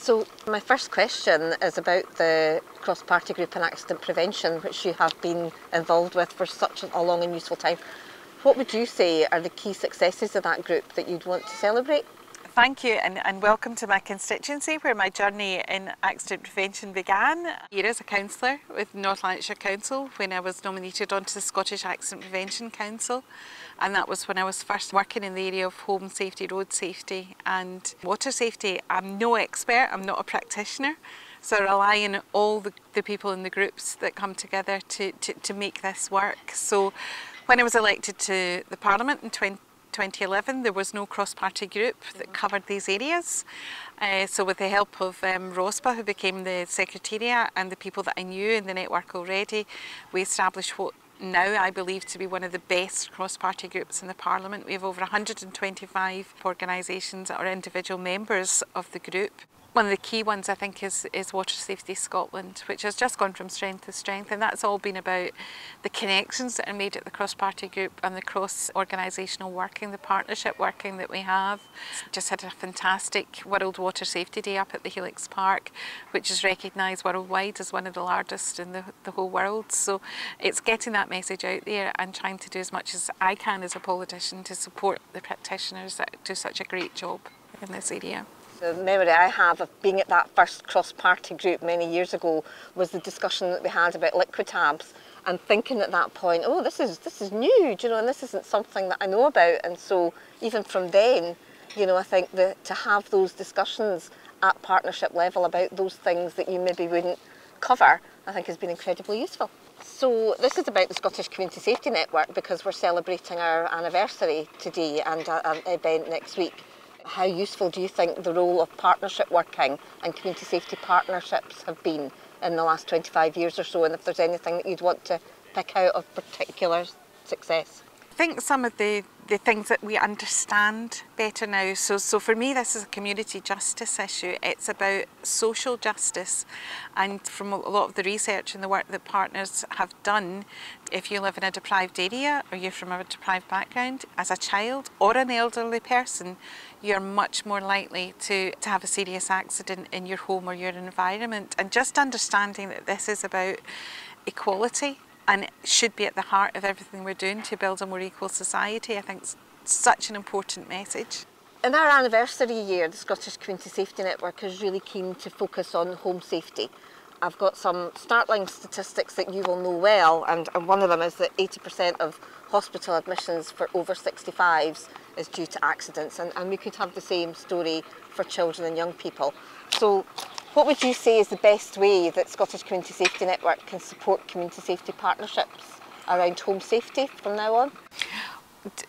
So my first question is about the cross-party group on accident prevention, which you have been involved with for such a long and useful time. What would you say are the key successes of that group that you'd want to celebrate? Thank you, and welcome to my constituency where my journey in accident prevention began. Here as a councillor with North Lanarkshire Council when I was nominated onto the Scottish Accident Prevention Council, and that was when I was first working in the area of home safety, road safety and water safety. I'm no expert, I'm not a practitioner, so I rely on all the people in the groups that come together to make this work. So when I was elected to the Parliament in 2011, there was no cross-party group that covered these areas. So with the help of Rospa, who became the Secretariat, and the people that I knew in the network already, we established what now I believe to be one of the best cross-party groups in the Parliament. We have over 125 organisations that are individual members of the group. One of the key ones I think is Water Safety Scotland, which has just gone from strength to strength, and that's all been about the connections that are made at the cross-party group and the cross-organisational working, the partnership working that we have. Just had a fantastic World Water Safety Day up at the Helix Park, which is recognised worldwide as one of the largest in the whole world. So it's getting that message out there and trying to do as much as I can as a politician to support the practitioners that do such a great job in this area. The memory I have of being at that first cross-party group many years ago was the discussion that we had about liquid tabs, and thinking at that point, oh, this is new, you know, and this isn't something that I know about. And so even from then, you know, I think that to have those discussions at partnership level about those things that you maybe wouldn't cover, I think has been incredibly useful. So this is about the Scottish Community Safety Network, because we're celebrating our anniversary today and an event next week. How useful do you think the role of partnership working and community safety partnerships have been in the last 25 years or so, and if there's anything that you'd want to pick out of particular success? I think some of the things that we understand better now, so for me this is a community justice issue. It's about social justice, and from a lot of the research and the work that partners have done, if you live in a deprived area or you're from a deprived background, as a child or an elderly person, you're much more likely to have a serious accident in your home or your environment. And just understanding that this is about equality and it should be at the heart of everything we're doing to build a more equal society, I think is such an important message. In our anniversary year, the Scottish Community Safety Network is really keen to focus on home safety. I've got some startling statistics that you will know well, and one of them is that 80% of hospital admissions for over 65s is due to accidents, and we could have the same story for children and young people. So what would you say is the best way that Scottish Community Safety Network can support community safety partnerships around home safety from now on?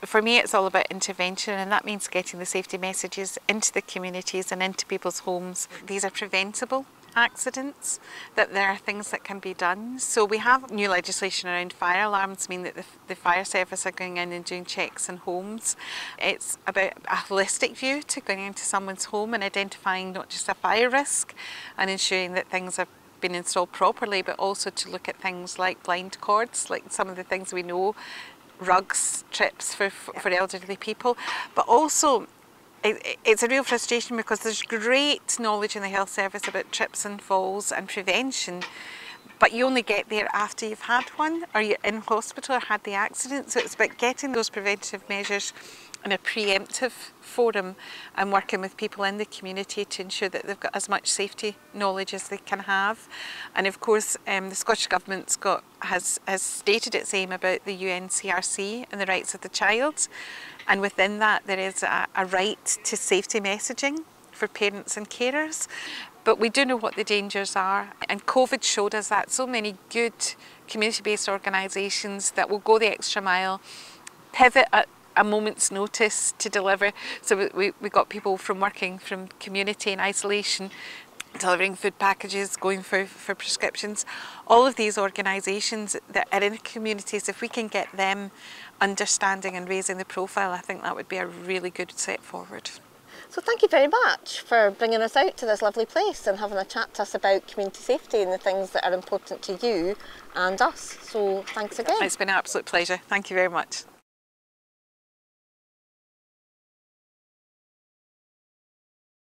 For me, it's all about intervention, and that means getting the safety messages into the communities and into people's homes. These are preventable accidents, that there are things that can be done. So we have new legislation around fire alarms, mean that the fire service are going in and doing checks in homes. It's about a holistic view to going into someone's home and identifying not just a fire risk and ensuring that things are been installed properly, but also to look at things like blind cords, like some of the things we know, rugs, trips for elderly people, but also it's a real frustration because there's great knowledge in the health service about trips and falls and prevention, but you only get there after you've had one or you're in hospital or had the accident. So it's about getting those preventative measures in a preemptive forum and working with people in the community to ensure that they've got as much safety knowledge as they can have. And of course the Scottish Government's has stated its aim about the UNCRC and the rights of the child, and within that there is a right to safety messaging for parents and carers. But we do know what the dangers are, and COVID showed us that. So many good community-based organisations that will go the extra mile, pivot at a moment's notice to deliver. So we got people from working from community and isolation, delivering food packages, going for prescriptions. All of these organisations that are in communities, if we can get them understanding and raising the profile, I think that would be a really good step forward. So thank you very much for bringing us out to this lovely place and having a chat to us about community safety and the things that are important to you and us. So thanks again. It's been an absolute pleasure. Thank you very much.